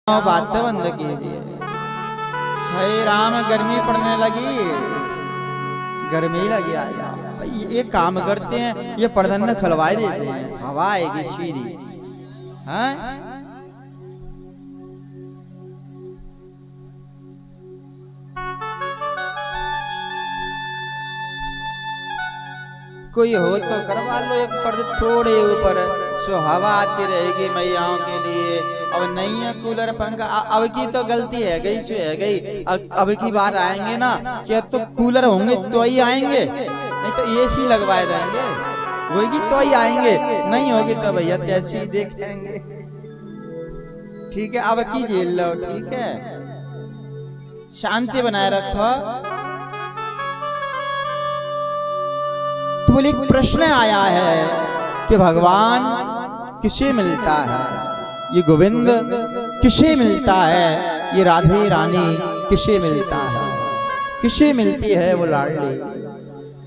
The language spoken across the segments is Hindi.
बातें बंद कीजिए। हे राम, गर्मी पड़ने लगी, गर्मी लगी आया। ये काम करते हैं, ये पर्दन खलवाए देते हैं, हवा आएगी सीधी। हाँ, कोई हो तो करवा लो एक पर्दे थोड़े ऊपर, सो हवा आती रहेगी मैयाओं के लिए। अब नहीं है कूलर पंखा, अब की तो गलती है गई सो है गई। अब की बार आएंगे ना, क्या तो कूलर होंगे तो ही आएंगे, नहीं तो एसी लगवाए देंगे, होगी तो ही आएंगे, नहीं होगी तो भैया तैसे ही देखेंगे। ठीक है, अब की झेल लो, ठीक है, शांति बनाए रखो। तो बोले एक प्रश्न आया है कि भगवान किसे मिलता है, ये गोविंद किसे मिलता है, ये राधे रानी किसे मिलता है, किसे मिलती है वो लाडली,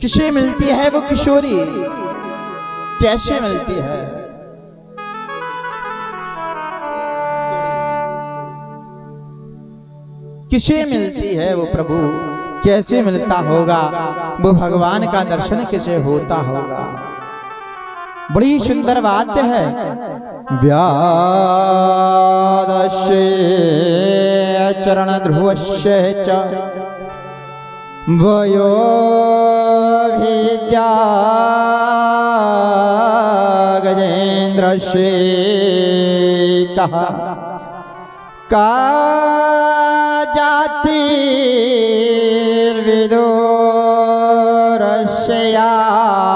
किसे मिलती है वो किशोरी, कैसे मिलती है। किसे मिलती है वो प्रभु, कैसे मिलता होगा वो, भगवान का दर्शन कैसे होता होगा। बड़ी सुंदर बात है। व्यादस्य चरण ध्रुवस्य च वयो विद्या गजेन्द्रस्य कहा का जाति विदुरस्य यादवपति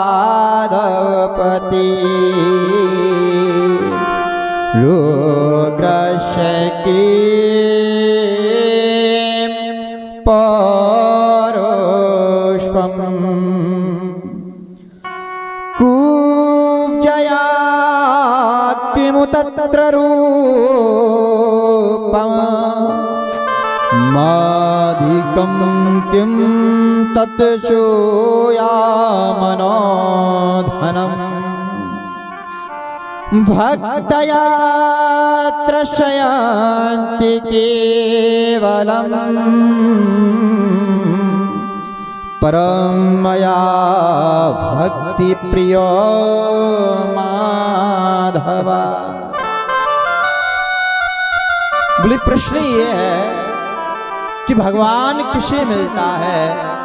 रुद्रस्य की पौरुषम् कुब्जया किमुतत्र रूपम् माधिकं किं तत् शूयामनोधनम् भक्तया त्रशयन्ति केवलम् परं मया भक्ति प्रियो माधव। बोले प्रश्न ये है कि भगवान किसे मिलता है,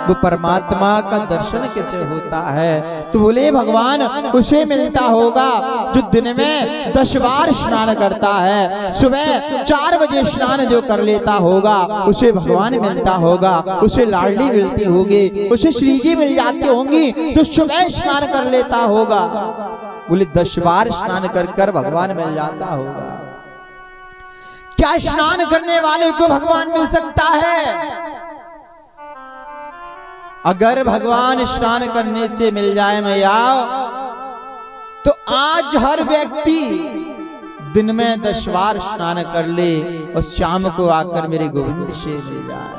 वो परमात्मा का दर्शन कैसे होता है। तो बोले भगवान उसे मिलता होगा जो दिन में 10 बार स्नान करता है, सुबह 4 बजे स्नान जो कर लेता होगा उसे भगवान मिलता होगा, उसे लाडली मिलती होगी, उसे श्री जी मिल जाती होंगी जो सुबह स्नान कर लेता होगा। बोले 10 बार स्नान कर कर भगवान मिल जाता होगा। क्या स्नान करने वाले को भगवान मिल सकता है? अगर भगवान स्नान करने से मिल जाए मैया, तो आज हर व्यक्ति दिन में 10 बार स्नान कर ले और शाम को आकर मेरे गोविंद से मिल जाए,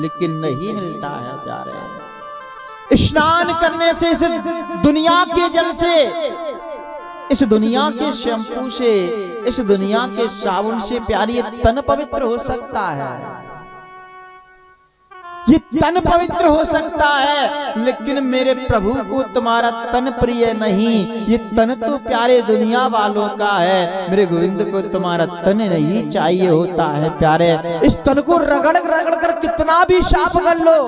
लेकिन नहीं मिलता है प्यारे। स्नान करने से, इस दुनिया के जल से, इस दुनिया के शैम्पू से, इस दुनिया के साबुन से प्यारी ये तन पवित्र हो सकता है, ये तन पवित्र हो सकता है, लेकिन मेरे प्रभु को तुम्हारा तन प्रिय नहीं। ये तन तो प्यारे दुनिया वालों का है, मेरे गोविंद को तुम्हारा तन नहीं चाहिए होता है प्यारे। इस तन को रगड़ रगड़ कर कितना भी साफ कर लो,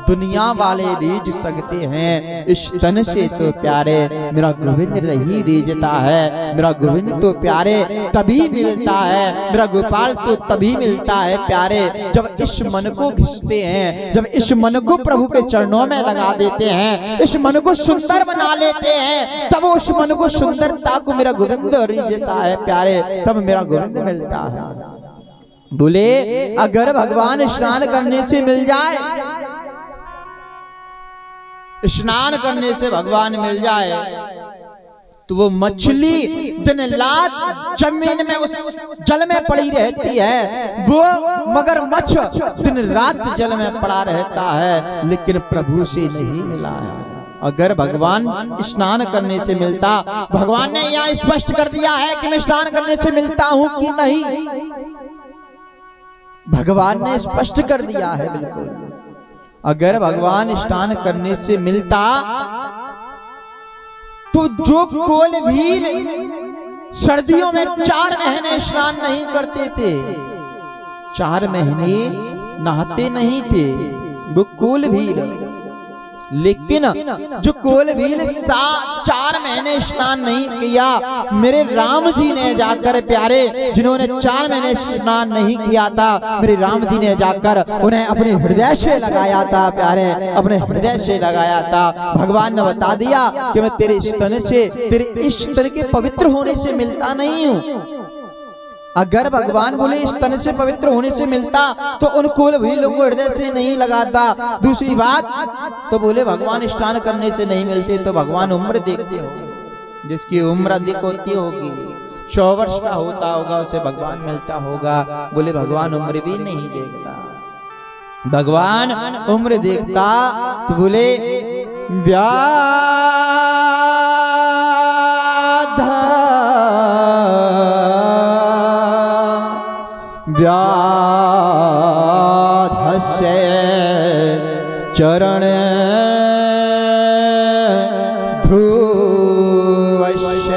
दुनिया वाले रीझ सकते हैं, इस तन से तो प्यारे मेरा गोविंद नहीं रीझता है। मेरा गोविंद तो प्यारे तभी मिलता है, मेरा गोपाल तो तभी मिलता है प्यारे जब इस मन को घिसते हैं, जब इस मन को प्रभु के चरणों में लगा देते हैं, इस मन को सुंदर बना लेते हैं, तब उस मन को सुंदरता को मेरा गोविंद रीझता है प्यारे, तब मेरा गोविंद मिलता है। बोले अगर भगवान स्नान करने से मिल जाए, स्नान करने से भगवान मिल जाए, तो वो मछली दिन रात जमीन में उस जल में पड़ी रहती है, वो मगरमच्छ दिन रात जल में पड़ा रहता है, लेकिन प्रभु से नहीं मिला है। अगर भगवान स्नान करने से मिलता, भगवान ने यहाँ स्पष्ट कर दिया है कि मैं स्नान करने से मिलता हूँ कि नहीं। भगवान ने स्पष्ट कर दिया है बिल्कुल। अगर भगवान स्नान करने से मिलता तो जो कोल भील सर्दियों में 4 महीने स्नान नहीं करते थे, 4 महीने नहाते नहीं थे वो कोल भील, लेकिन जो कोल भील 4 महीने स्नान नहीं किया, मेरे राम जी ने जाकर प्यारे, जिन्होंने 4 महीने स्नान नहीं किया था, मेरे राम जी ने जाकर उन्हें अपने हृदय से लगाया था प्यारे, अपने हृदय से लगाया था। भगवान ने बता दिया कि मैं तेरे स्तन से, तेरे इस स्तन के पवित्र होने से मिलता नहीं हूं। अगर भगवान बोले इस तन से पवित्र होने से मिलता तो उन कोल भीलों को हृदय से नहीं लगाता। दूसरी बात तो बोले भगवान स्नान करने से नहीं मिलते तो भगवान उम्र देखते हो, जिसकी उम्र अधिक होती होगी, 100 वर्ष का होता होगा, उसे भगवान मिलता होगा। बोले भगवान उम्र भी नहीं देखता, भगवान उम्र देखता तो बोले व्याधस्य चरण ध्रुवस्य।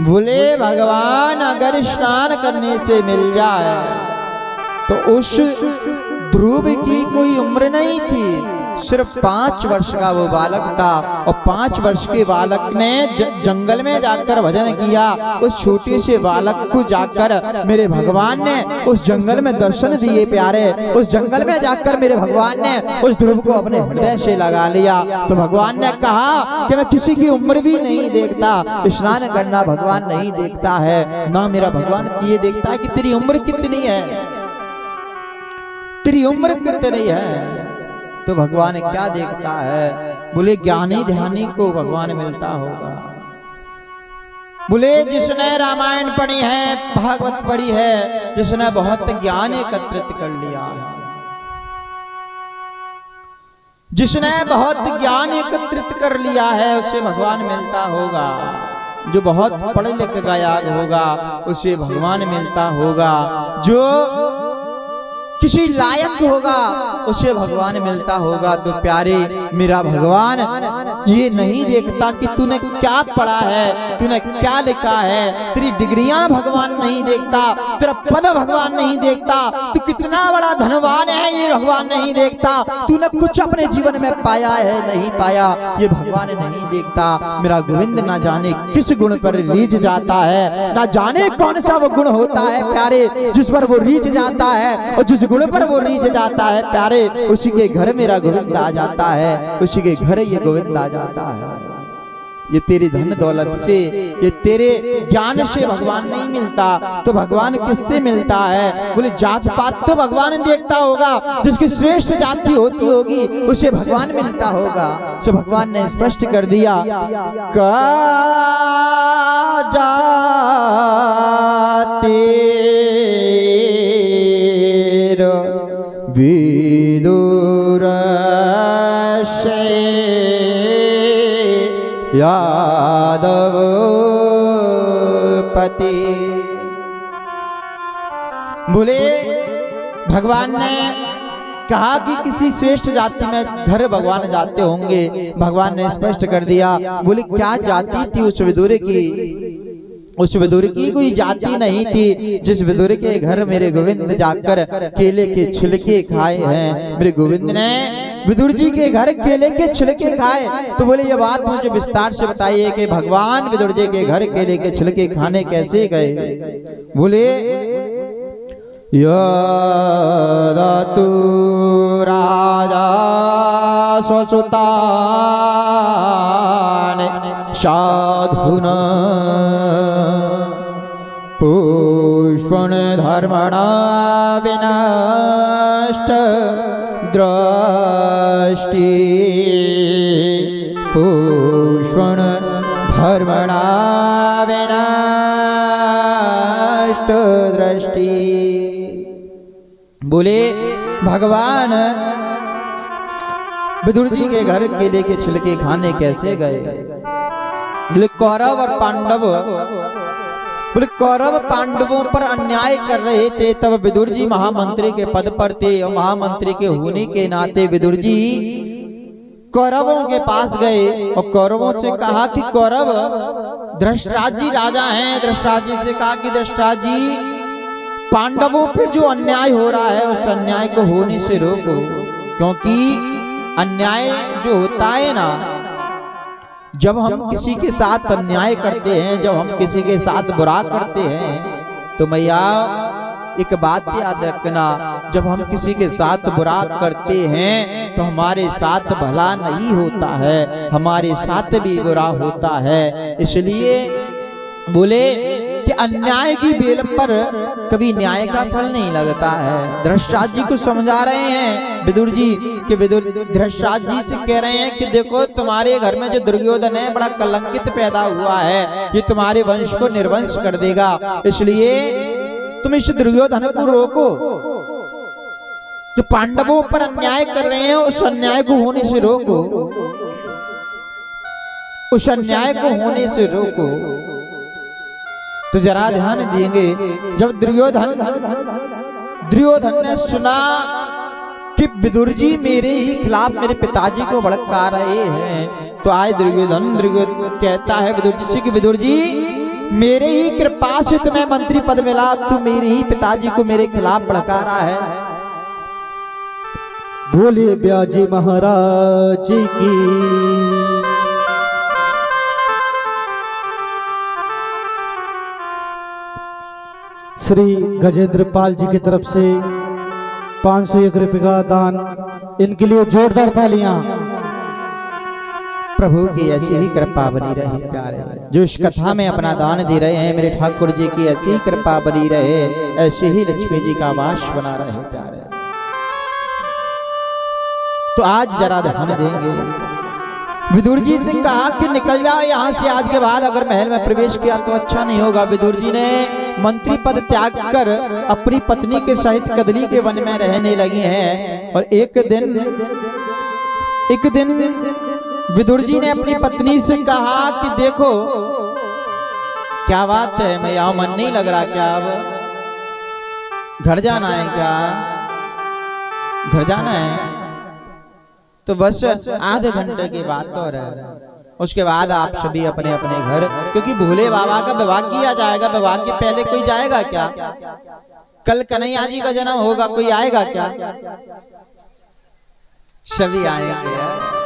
बोले भगवान अगर स्नान करने से मिल जाए तो उस ध्रुव की कोई उम्र नहीं थी, सिर्फ 5 वर्ष का वो बालक था और 5 वर्ष के बालक ने जंगल में जाकर भजन किया। उस छोटे से बालक को जाकर मेरे भगवान ने उस जंगल में दर्शन दिए प्यारे, उस जंगल में जाकर मेरे भगवान ने उस ध्रुव को अपने हृदय से लगा लिया। तो भगवान ने कहा कि मैं किसी की उम्र भी नहीं देखता, स्नान करना भगवान नहीं देखता है, ना मेरा भगवान ये देखता है कि तेरी उम्र कितनी है, तेरी उम्र कितनी है। तो भगवान क्या देखता है? बोले ज्ञानी ध्यानी को भगवान मिलता होगा। बोले जिसने रामायण पढ़ी है, भागवत पढ़ी है, जिसने बहुत ज्ञान एकत्रित कर लिया है, जिसने बहुत ज्ञान एकत्रित कर लिया है उसे भगवान मिलता होगा। जो बहुत पढ़ लिख गया होगा उसे भगवान मिलता होगा। जो किसी लायक होगा उसे भगवान मिलता होगा। तो प्यारे मेरा भगवान ये नहीं देखता कि तूने क्या पढ़ा है, तूने क्या लिखा है, तेरी डिग्रियां भगवान नहीं देखता, तेरा पद भगवान नहीं देखता, तू कितना बड़ा धनवान है ये भगवान नहीं देखता, तूने कुछ अपने जीवन में पाया है नहीं पाया ये भगवान नहीं देखता। मेरा गोविंद ना जाने किस गुण पर रीझ जाता है, ना जाने कौन सा वो गुण होता है प्यारे जिस पर वो रीझ जाता है, और जिस गुण पर वो रीझ जाता है प्यारे उसी के घर मेरा गोविंद आ जाता है, उसी के घर ये गोविंद आ जाता है। ये तेरी धन दौलत से, ये तेरे ज्ञान से भगवान नहीं मिलता तो भगवान किससे मिलता है? बोले जात पात तो भगवान देखता होगा, जिसकी श्रेष्ठ जाति होती होगी उसे भगवान मिलता होगा। सो भगवान ने स्पष्ट कर दिया का जाते विदुर यादव पति। बोले भगवान ने कहा कि किसी श्रेष्ठ जाति में घर भगवान जाते होंगे, भगवान ने स्पष्ट कर दिया। बोले क्या जाति थी उस विदुर की? उस विदुर की कोई जाति नहीं थी जिस विदुर के घर मेरे गोविंद जाकर केले के छिलके खाए हैं। मेरे गोविंद ने विदुर जी के घर केले के छिलके खाए। तो बोले ये बात मुझे विस्तार से बताइए कि भगवान विदुर जी के घर केले के छिलके खाने कैसे गए? बोले यदतु राजा स्वसुतान साधुना पुष्पण धर्मणा विनष्ट दृष्टि पुष्पण धर्मणा विनष्ट दृष्टि। बोले भगवान विदुर जी के घर केले के छिलके खाने कैसे गए? कौरव और पांडव बोले कौरव पांडवों पर अन्याय कर रहे थे, तब विदुर जी महामंत्री के पद पर थे और महामंत्री के होने के नाते विदुर जी कौरवों के पास गए और कौरवों से कहा कि कौरव धृतराष्ट्र जी राजा हैं। धृतराष्ट्र जी से कहा कि धृतराष्ट्र जी पांडवों पर जो अन्याय हो रहा है उस अन्याय को होने से रोको, क्योंकि अन्याय जो होता है ना, जब हम किसी के साथ अन्याय करते हैं, जब हम किसी के साथ बुरा करते हैं, तो मैया एक बात याद रखना, जब हम किसी के साथ बुरा करते हैं तो हमारे साथ भला नहीं होता है, हमारे साथ भी बुरा होता है। इसलिए बोले कि अन्याय की बेल पर कभी न्याय का फल नहीं लगता है। धृतराष्ट्र जी को समझा रहे हैं विदुर जी कि धृतराष्ट्र जी से कह रहे हैं कि देखो तुम्हारे घर में जो दुर्योधन है बड़ा कलंकित पैदा हुआ है, ये तुम्हारे वंश को निर्वंश कर देगा, इसलिए तुम इस दुर्योधन को रोको। जो पांडवों पर अन्याय कर रहे हैं उस अन्याय को होने से रोको, उस अन्याय को होने से रोको। तो जरा ध्यान देंगे, जब दुर्योधन ने सुना कि विदुर जी मेरे ही खिलाफ मेरे पिताजी को भड़का रहे हैं, तो आज दुर्योधन कहता है विदुर जी से कि विदुर जी मेरे ही कृपा से तुम्हें मंत्री पद मिला, तू मेरे ही पिताजी को मेरे खिलाफ भड़का रहा है। बोलिए ब्याजी महाराज की। श्री गजेंद्र पाल जी की तरफ से 501 रुपये का दान, इनके लिए जोरदार तालियां। प्रभु की ऐसी ही कृपा बनी रहे प्यारे, जो इस कथा में अपना दान दे रहे हैं मेरे ठाकुर जी की ऐसी ही कृपा बनी रहे, ऐसे ही लक्ष्मी जी का वास बना रहे प्यारे। तो आज जरा ध्यान देंगे, विदुर जी से कहा कि निकल जाओ यहाँ से, आज के बाद अगर महल में प्रवेश किया तो अच्छा नहीं होगा। विदुर जी ने मंत्री पद त्याग कर अपनी पत्नी के सहित कदली के वन में रहने लगे हैं। और एक दिन विदुर जी ने अपनी पत्नी से कहा कि देखो क्या बात है, मैं यहाँ मन नहीं लग रहा क्या, अब घर जाना है क्या, घर जाना है तो बस आधे घंटे की बात तो है, उसके बाद आप सभी अपने अपने घर, क्योंकि भोले बाबा का विवाह किया जाएगा। विवाह के पहले कोई जाएगा क्या? कल कन्हैया जी का जन्म होगा, कोई आएगा क्या? सभी आएंगे यार।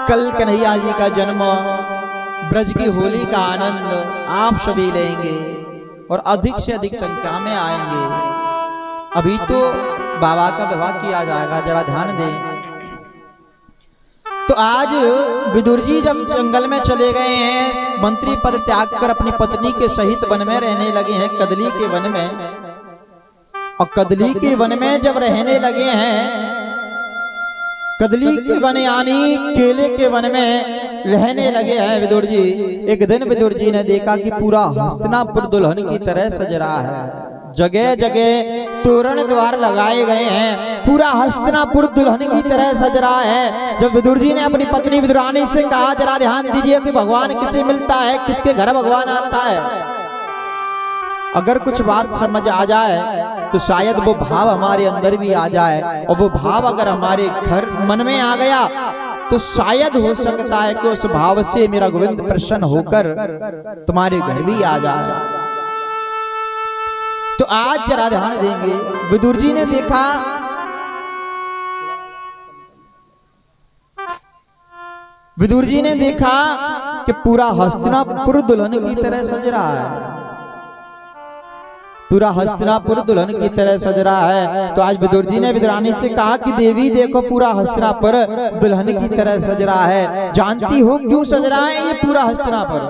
कल कन्हैया जी का जन्म, ब्रज की होली का आनंद आप सभी लेंगे और अधिक से अधिक संख्या में आएंगे। अभी तो बाबा का विवाह किया जाएगा, जरा ध्यान दें। तो आज विदुर जी जब जंगल में चले गए हैं, मंत्री पद त्याग कर अपनी पत्नी के सहित वन में रहने लगे हैं, कदली के वन में। और कदली के वन में जब रहने लगे हैं, कदली के वन यानी केले के वन में रहने लगे हैं विदुर जी। एक दिन विदुर जी ने देखा कि पूरा हस्तिनापुर दुल्हन की तरह सज रहा है, जगह जगह तोरण द्वार लगाए गए हैं, पूरा हस्तिनापुर दुल्हन की तरह सज रहा है। जब विदुर जी ने अपनी पत्नी विदुरानी से कहा जरा ध्यान दीजिए कि भगवान किसे मिलता है, किसके घर भगवान आता है, अगर कुछ बात समझ आ जाए तो शायद वो भाव हमारे अंदर भी आ जाए, और वो भाव अगर हमारे घर मन में आ गया तो शायद हो सकता है कि उस भाव से मेरा गोविंद प्रसन्न होकर तुम्हारे घर भी आ जाए। तो आज जरा ध्यान देंगे, विदुर जी ने देखा कि पूरा हस्तिनापुर दुल्हन की तरह सज रहा है, पूरा हस्तिनापुर दुल्हन की तरह सज रहा है। तो आज विदुर जी ने विदुरानी से कहा कि देवी देखो पूरा हस्तिनापुर दुल्हन की तरह सज रहा है, जानती हो क्यों सज रहा है ये पूरा हस्तिनापुर?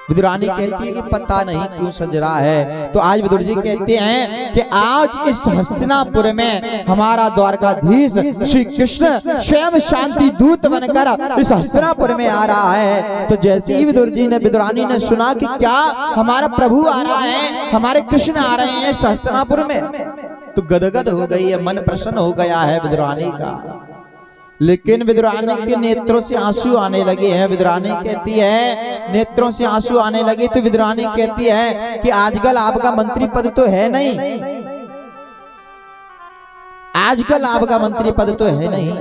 विदुरानी कहती है कि पता नहीं क्यों सज रहा है। तो आज विदुर जी कहते हैं कि आज इस हस्तिनापुर में हमारा द्वारकाधीश श्री कृष्ण स्वयं शांति दूत बनकर इस हस्तिनापुर में आ रहा है। तो जैसे ही विदुरानी ने सुना कि क्या हमारा प्रभु आ रहा है, हमारे कृष्ण आ रहे हैं इस हस्तिनापुर में, तो गदगद हो गई है, मन प्रसन्न हो गया है विदुरानी का। लेकिन विदुरानी के नेत्रों से आंसू आने लगे हैं। विदुरानी कहती है नेत्रों से आंसू आने लगे, तो विदुरानी कहती है कि आजकल आपका मंत्री पद तो है नहीं, आजकल आपका मंत्री पद तो है नहीं।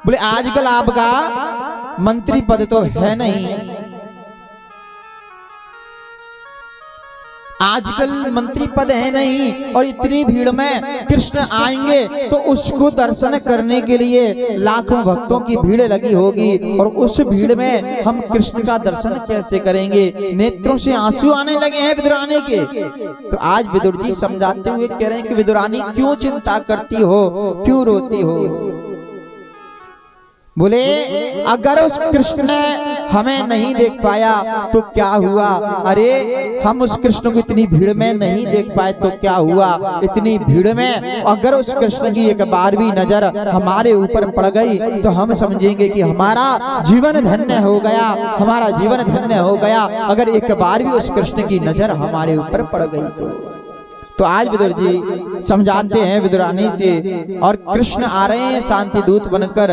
बोले आजकल आपका मंत्री पद तो है नहीं, आजकल मंत्री पद है नहीं, और इतनी भीड़ में कृष्ण आएंगे तो उसको दर्शन करने के लिए लाखों भक्तों की भीड़ लगी होगी, और उस भीड़ में हम कृष्ण का दर्शन कैसे करेंगे। नेत्रों से आंसू आने लगे हैं विदुरानी के। तो आज विदुर जी समझाते हुए कह रहे हैं कि विदुरानी क्यों चिंता करती हो, क्यों रोती हो। बोले अगर उस कृष्ण ने हमें नहीं देख पाया तो क्या हुआ, अरे हम उस कृष्ण को इतनी भीड़ में नहीं देख पाए तो क्या हुआ। इतनी भीड़ में अगर उस कृष्ण की एक बार भी नजर हमारे ऊपर पड़ गई तो हम समझेंगे कि हमारा जीवन धन्य हो गया, हमारा जीवन धन्य हो गया, अगर एक बार भी उस कृष्ण की नजर हमारे ऊपर पड़ गई तो आज विदुर जी समझाते हैं विदुरानी से। और कृष्ण आ रहे हैं शांति दूत बनकर,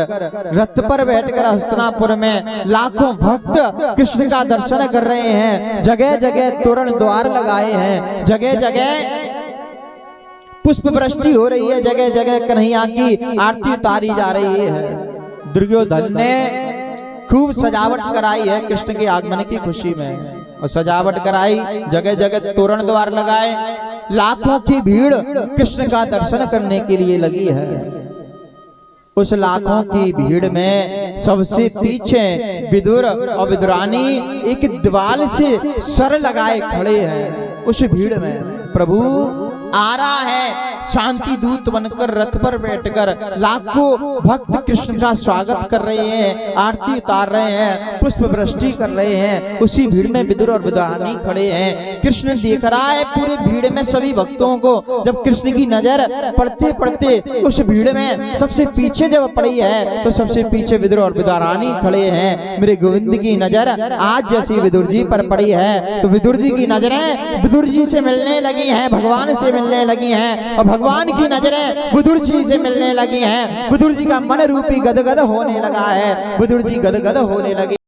रथ पर बैठकर हस्तिनापुर में लाखों भक्त कृष्ण का दर्शन कर रहे हैं। जगह जगह तोरण द्वार लगाए हैं, जगह जगह पुष्प वृष्टि हो रही है, जगह जगह कन्हैया की आरती उतारी जा रही है। दुर्योधन ने खूब सजावट कराई है कृष्ण के आगमन की खुशी में, और सजावट कराई, जगह जगह तोरण द्वार लगाए, लाखों की भीड़ कृष्ण का दर्शन करने के लिए लगी है। उस लाखों की भीड़ में सबसे पीछे विदुर और विदुरानी एक दीवाल से सर लगाए खड़े हैं। उस भीड़ में प्रभु आ रहा है शांति दूत बनकर रथ पर बैठकर, लाखों भक्त कृष्ण का स्वागत कर रहे हैं, आरती उतार रहे हैं, पुष्प वृष्टि कर रहे हैं। उसी भीड़ में विदुर और विदुरानी खड़े हैं। कृष्ण देख रहा है पूरी भीड़ में सभी भक्तों को। जब कृष्ण की नजर पड़ते पड़ते उस भीड़ में सबसे पीछे जब पड़ी है तो सबसे पीछे विदुर और विदुरानी खड़े हैं। मेरे गोविंद की नजर आज जैसी विदुर जी पर पड़ी है तो विदुर जी की नजरें विदुर जी से मिलने लगी हैं, भगवान से मिलने लगी हैं, और भगवान की नजरें विदुर जी से मिलने लगी हैं। विदुर जी का मन रूपी गदगद होने लगा है, विदुर जी गदगद होने लगे।